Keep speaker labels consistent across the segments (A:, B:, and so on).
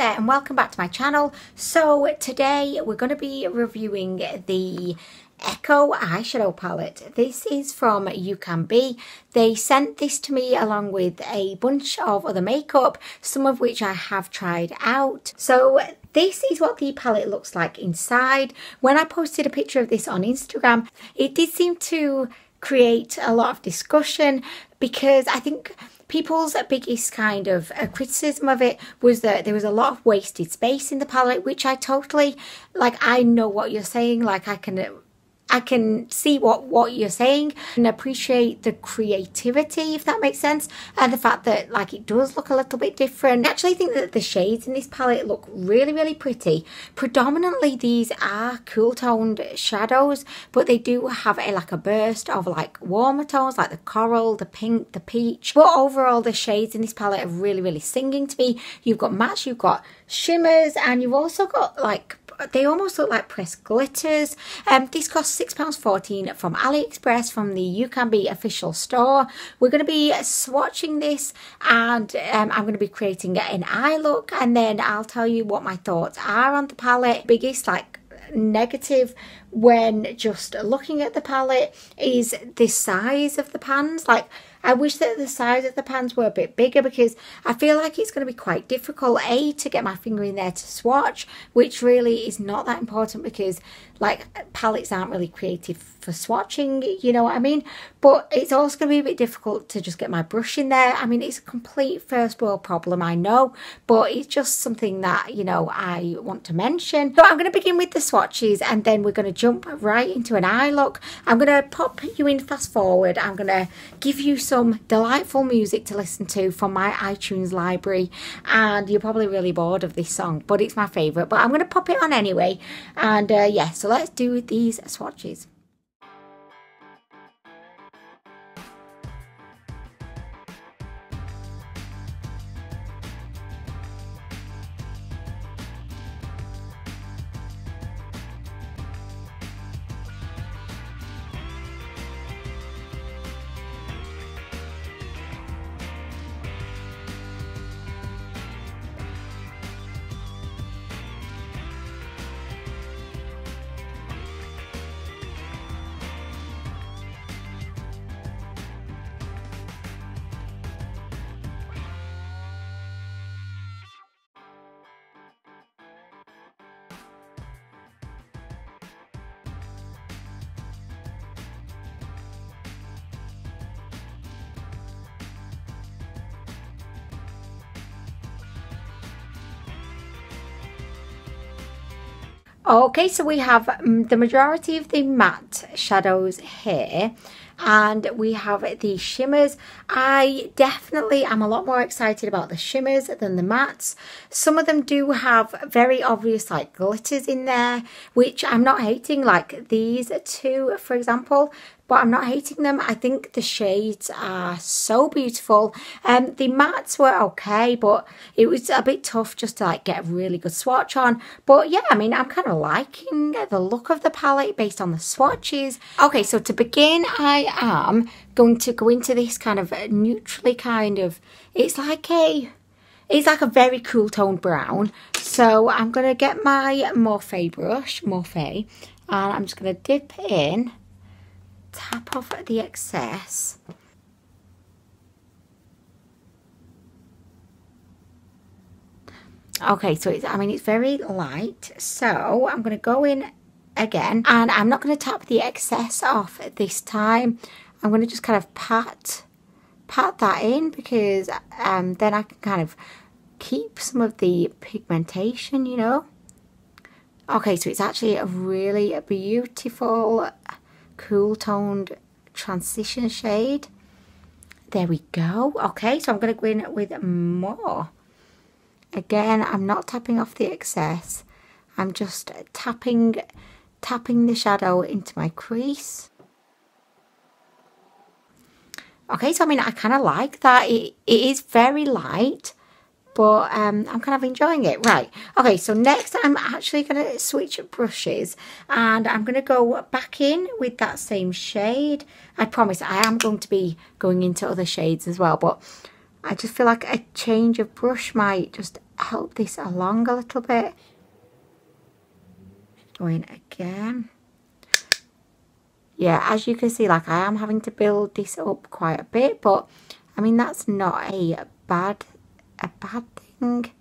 A: there and welcome back to my channel. So today we're going to be reviewing the Echo eyeshadow palette. This is from UCANBE. They sent this to me along with a bunch of other makeup, some of which I have tried out. So this is what the palette looks like inside. When I posted a picture of this on Instagram, it did seem to create a lot of discussion because I think people's biggest kind of criticism of it was that there was a lot of wasted space in the palette, which I totally, like, I know what you're saying, like I can see what you're saying and appreciate the creativity, if that makes sense, and the fact that like it does look a little bit different. I actually think that the shades in this palette look really pretty. Predominantly these are cool toned shadows, but they do have like a burst of like warmer tones like the coral, the pink, the peach. But overall the shades in this palette are really singing to me. You've got mattes, you've got shimmers, and you've also got like, they almost look like pressed glitters. This costs £6.14 from Aliexpress, from the UCANBE official store. We're going to be swatching this, and I'm going to be creating an eye look, and then I'll tell you what my thoughts are on the palette. Biggest like negative when just looking at the palette is the size of the pans. Like, I wish that the size of the pans were a bit bigger because I feel like it's going to be quite difficult, A, to get my finger in there to swatch, which really is not that important because like palettes aren't really created for swatching, you know what I mean? But it's also going to be a bit difficult to just get my brush in there. I mean, it's a complete first world problem, I know, but it's just something that, you know, I want to mention. So I'm going to begin with the swatches and then we're going to jump right into an eye look. I'm going to pop you in fast forward. I'm going to give you some delightful music to listen to from my iTunes library, and you're probably really bored of this song, but it's my favourite. But I'm going to pop it on anyway, and yeah, so let's do these swatches. Okay, so we have the majority of the matte shadows here, and we have the shimmers. I definitely am a lot more excited about the shimmers than the mattes. Some of them do have very obvious like glitters in there, which I'm not hating, like these two for example, but I'm not hating them. I think the shades are so beautiful. The mattes were okay, but it was a bit tough just to like get a really good swatch on. But yeah, I mean, I'm kind of liking the look of the palette based on the swatches. Okay, so to begin, I am going to go into this kind of neutrally kind of, it's like a very cool toned brown. So I'm going to get my Morphe brush, and I'm just going to dip in, tap off the excess. Okay, so it's, I mean, it's very light, so I'm going to go in again, and I'm not going to tap the excess off this time. I'm going to just kind of pat that in because then I can kind of keep some of the pigmentation, you know. Okay, so it's actually a really beautiful cool toned transition shade. There we go. Okay, so I'm going to go in with more. Again, I'm not tapping off the excess. I'm just tapping the shadow into my crease. Okay, so I mean, I kind of like that. It is very light, but I'm kind of enjoying it. Right, okay, so next I'm actually going to switch brushes, and I'm going to go back in with that same shade. I promise I am going to be going into other shades as well, but I just feel like a change of brush might just help this along a little bit. Going again. Yeah, as you can see, like I am having to build this up quite a bit, but I mean that's not a bad thing.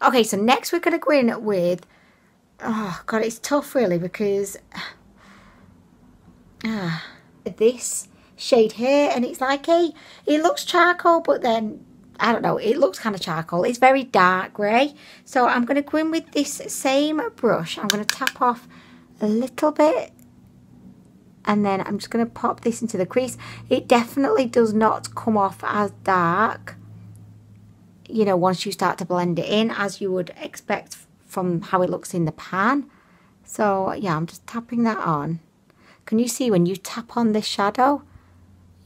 A: Okay, so next we're going to go in with, oh god, it's tough really, because this shade here, and it's like it looks charcoal, but then I don't know, it looks kind of charcoal. It's very dark grey. So I'm going to go in with this same brush. I'm going to tap off a little bit, and then I'm just going to pop this into the crease. It definitely does not come off as dark, you know, once you start to blend it in, as you would expect from how it looks in the pan. So yeah, I'm just tapping that on. Can you see when you tap on this shadow,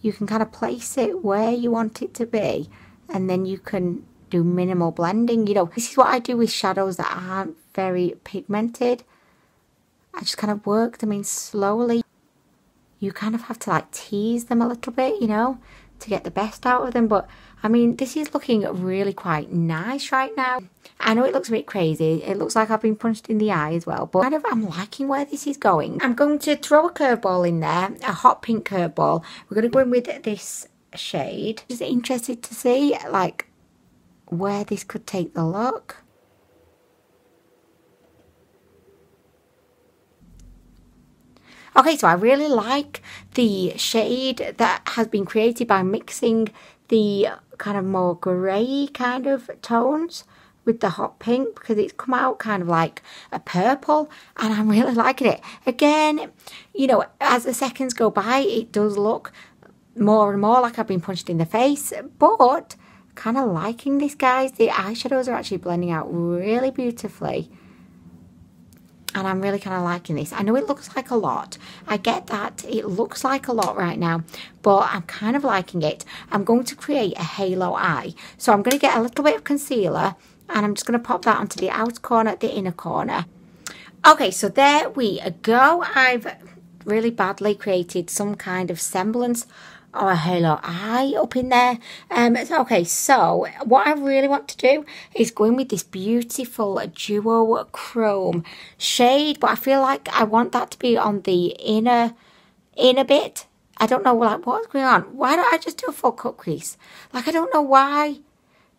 A: you can kind of place it where you want it to be, and then you can do minimal blending. You know, this is what I do with shadows that aren't very pigmented. I just kind of work them in slowly. You kind of have to like tease them a little bit, you know, to get the best out of them. But I mean, this is looking really quite nice right now. I know it looks a bit crazy. It looks like I've been punched in the eye as well, but kind of I'm liking where this is going. I'm going to throw a curveball in there, a hot pink curveball. We're going to go in with this shade. Just interested to see like where this could take the look. Okay, so I really like the shade that has been created by mixing the kind of more grey kind of tones with the hot pink, because it's come out kind of like a purple, and I'm really liking it. Again, you know, as the seconds go by, it does look more and more like I've been punched in the face, but kind of liking this, guys. The eyeshadows are actually blending out really beautifully, and I'm really kind of liking this. I know it looks like a lot. I get that it looks like a lot right now, but I'm kind of liking it. I'm going to create a halo eye. So I'm going to get a little bit of concealer, and I'm just going to pop that onto the outer corner, the inner corner. Okay, so there we go. I've really badly created some kind of semblance or a halo eye up in there. Okay, so what I really want to do is go in with this beautiful duo chrome shade, but I feel like I want that to be on the inner bit. I don't know like what's going on. Why don't I just do a full cut crease? Like I don't know why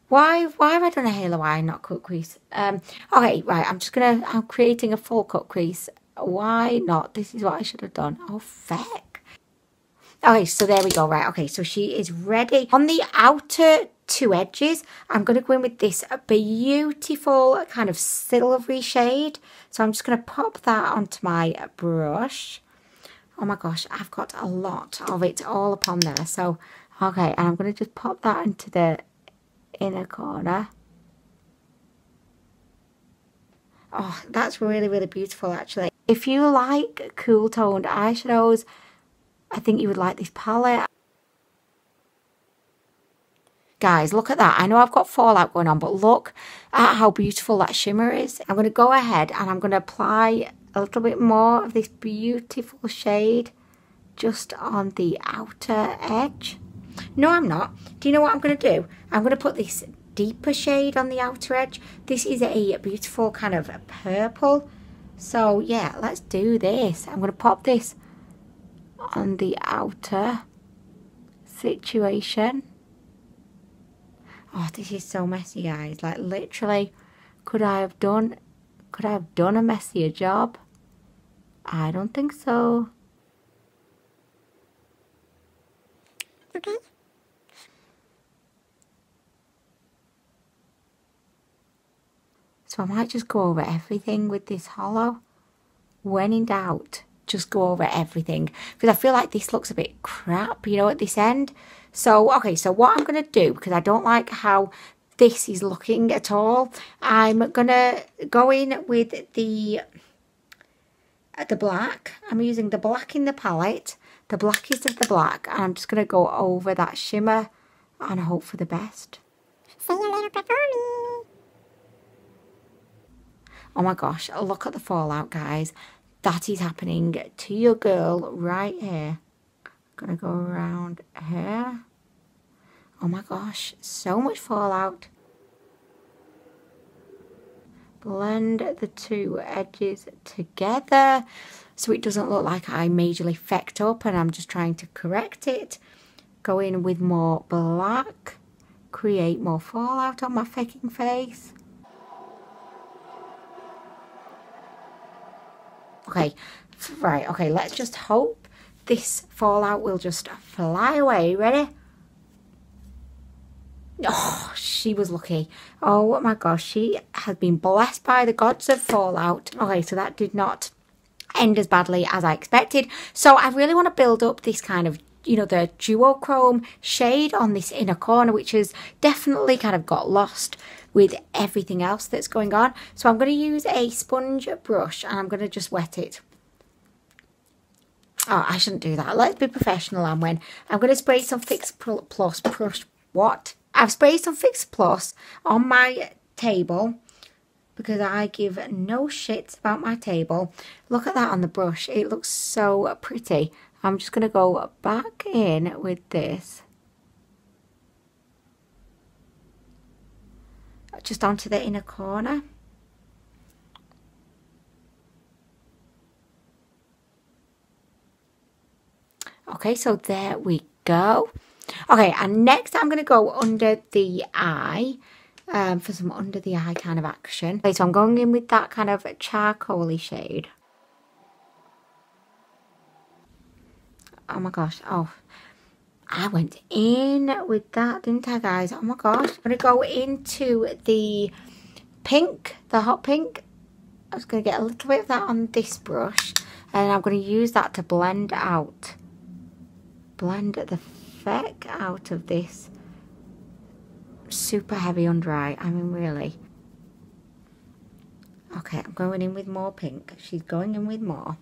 A: have I done a halo eye and not cut crease? Okay, right, I'm creating a full cut crease. Why not? This is what I should have done. Oh feck. Okay, so there we go, right, okay, so she is ready. On the outer two edges, I'm going to go in with this beautiful kind of silvery shade. So I'm just going to pop that onto my brush. Oh my gosh, I've got a lot of it all up on there. So, okay, and I'm going to just pop that into the inner corner. Oh, that's really, really beautiful, actually. If you like cool toned eyeshadows, I think you would like this palette. Guys, look at that. I know I've got fallout going on, but look at how beautiful that shimmer is. I'm going to go ahead and I'm going to apply a little bit more of this beautiful shade just on the outer edge. No, I'm not. Do you know what I'm going to do? I'm going to put this deeper shade on the outer edge. This is a beautiful kind of purple. So yeah, let's do this. I'm going to pop this on the outer situation. Oh, this is so messy, guys. Like literally, could I have done a messier job? I don't think so. Okay. So I might just go over everything with this hollow. When in doubt, just go over everything, because I feel like this looks a bit crap, you know, at this end. So okay, so what I'm going to do, because I don't like how this is looking at all, I'm going to go in with the black. I'm using the black in the palette, the blackest of the black, and I'm just going to go over that shimmer and hope for the best. See you later, Pepperoni. Oh my gosh, look at the fallout, guys. That is happening to your girl right here. I'm going to go around here. Oh my gosh, so much fallout. Blend the two edges together so it doesn't look like I majorly fecked up and I'm just trying to correct it. Go in with more black, create more fallout on my fecking face. Okay, right, okay, let's just hope this fallout will just fly away. Ready? Oh, she was lucky. Oh my gosh, she has been blessed by the gods of fallout. Okay, so that did not end as badly as I expected. So I really want to build up this kind of, you know, the duochrome shade on this inner corner, which has definitely kind of got lost with everything else that's going on. So I'm going to use a sponge brush and I'm going to just wet it. Oh, I shouldn't do that. Let's be professional, Anwen. I'm going to spray some Fix Plus brush. What? I've sprayed some Fix Plus on my table because I give no shits about my table. Look at that on the brush. It looks so pretty. I'm just going to go back in with this. Just onto the inner corner. Okay, so there we go. Okay, and next I'm going to go under the eye for some under the eye kind of action. Okay, so I'm going in with that kind of charcoaly shade. Oh my gosh, oh, I went in with that, didn't I, guys? Oh my gosh. I'm going to go into the pink, the hot pink. I was going to get a little bit of that on this brush, and I'm going to use that to blend out. Blend the feck out of this super heavy under eye. I mean, really. Okay, I'm going in with more pink. She's going in with more.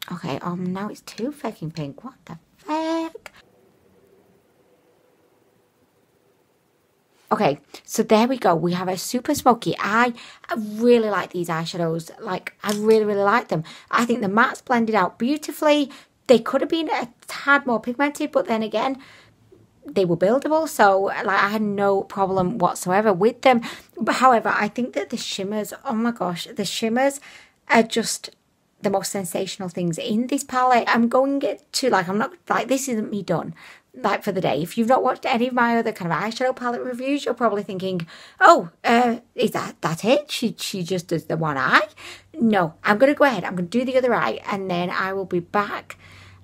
A: Okay, now it's too fucking pink. What the fuck? Okay, so there we go. We have a super smoky. I really like these eyeshadows. Like, I really, really like them. I think the mattes blended out beautifully. They could have been a tad more pigmented, but then again, they were buildable. So, like, I had no problem whatsoever with them. But however, I think that the shimmers, oh my gosh, the shimmers are just the most sensational things in this palette. I'm going to, like, I'm not, like, this isn't me done, like, for the day. If you've not watched any of my other kind of eyeshadow palette reviews, you're probably thinking, oh, is that it? She just does the one eye? No, I'm going to go ahead. I'm going to do the other eye, and then I will be back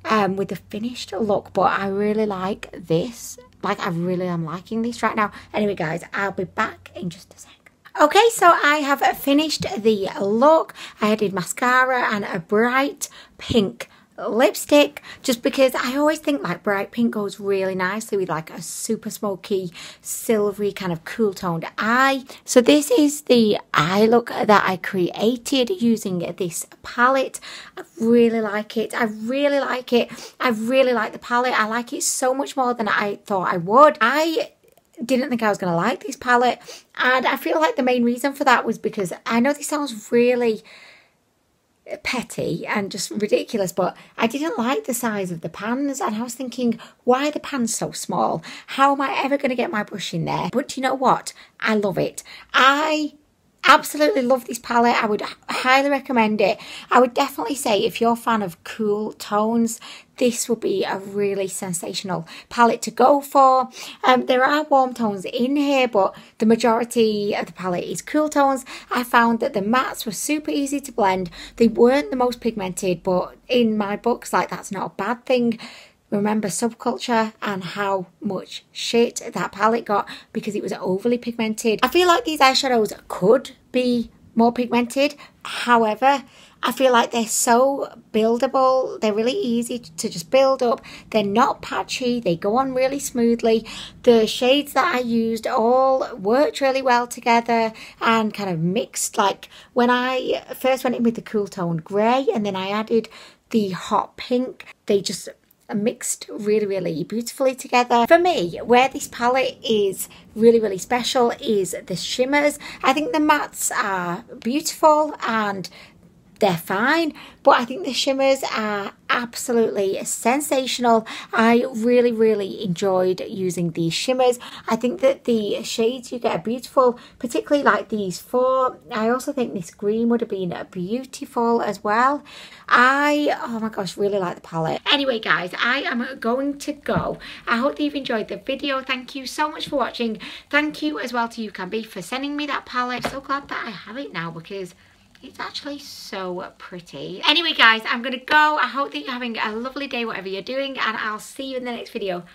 A: with the finished look. But I really like this. Like, I really am liking this right now. Anyway, guys, I'll be back in just a sec. Okay, so I have finished the look. I added mascara and a bright pink lipstick, just because I always think like bright pink goes really nicely with like a super smoky, silvery kind of cool toned eye. So this is the eye look that I created using this palette. I really like it. I really like it. I really like the palette. I like it so much more than I thought I would. I didn't think I was going to like this palette, and I feel like the main reason for that was because I know this sounds really petty and just ridiculous, but I didn't like the size of the pans, and I was thinking, why are the pans so small? How am I ever going to get my brush in there? But you know what? I love it. I absolutely love this palette. I would highly recommend it. I would definitely say if you're a fan of cool tones, this would be a really sensational palette to go for. There are warm tones in here, but the majority of the palette is cool tones. I found that the mattes were super easy to blend. They weren't the most pigmented, but in my books, like, that's not a bad thing. Remember Subculture and how much shit that palette got because it was overly pigmented. I feel like these eyeshadows could be more pigmented. However, I feel like they're so buildable. They're really easy to just build up. They're not patchy. They go on really smoothly. The shades that I used all worked really well together and kind of mixed. Like, when I first went in with the cool toned grey and then I added the hot pink, they just mixed really, really beautifully together. For me, where this palette is really, really special is the shimmers. I think the mattes are beautiful and they're fine, but I think the shimmers are absolutely sensational. I really enjoyed using these shimmers. I think that the shades you get are beautiful, particularly like these four. I also think this green would have been beautiful as well. Oh my gosh, really like the palette. Anyway guys, I am going to go. I hope that you've enjoyed the video. Thank you so much for watching. Thank you as well to UCANBE for sending me that palette. I'm so glad that I have it now because it's actually so pretty. Anyway guys, I'm gonna go. I hope that you're having a lovely day whatever you're doing, and I'll see you in the next video.